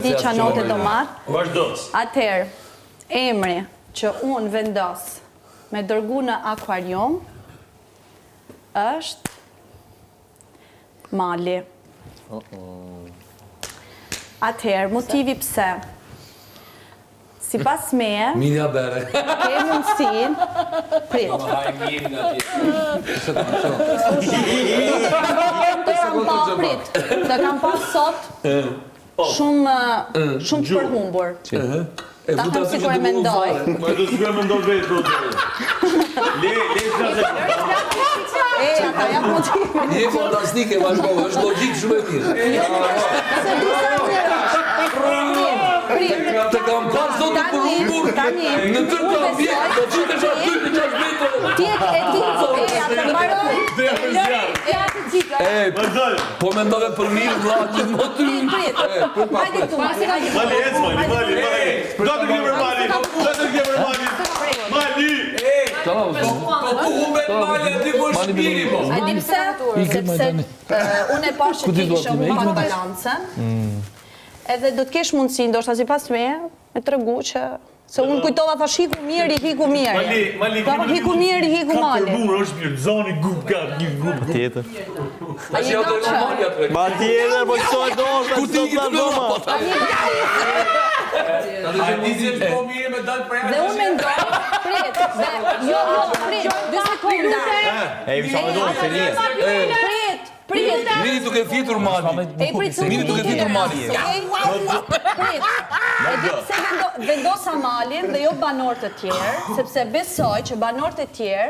di qa note do marr. Vazhdos. Atëherë, emri që unë vendos me dërgu në akvarium është Mali. Atëherë, motivi pse? Sipas meje, Minja bere. ke mundësin, prit. Të kam pa sot shumë të përhumbur. Ta them si kur e mendoj. Ma do s'kura mendoj vetë, do të. Le Ata jam motivi. Je fantastike, vazhdo, është logik shumë e mirë. Të kam parë sot të përhumbur në tërë të ambjet, do që të shatë 2-6 metrë. Tjetë e ti, atë mbaroj. Po mendove për mirë, vla, që më ty. Hajde këtu, Mali, ecë, Mali. Do të kje për Mali. Mali! Po ku humbet Mali, aty po shpiri, po. A di pse? Sepse unë e pash që ti ishe humba balancën. Edhe do të kesh mundësi, ndoshta sipas meje, me tregu që se unë kujtova thash hiku mirë. Mali, Hiku mirë, hiku mali. Ka përbur, është mirë, zoni gup, ka një gup. Tjetër. A që jatë e Mali atë. Ma tjetër, po qëto e do, Ku ti i këtë në rapat? A ti si është po mirë me dalë për Dhe unë mendoj, prit, prit, 2 sekonda. E, i sa me dojnë, se një. Prit. Miri duke fjetur Mali. Miri duke fjetur Mali. Prit. E di pse vendosa Malin dhe jo banorët e tjerë, sepse besoj që banorët e tjerë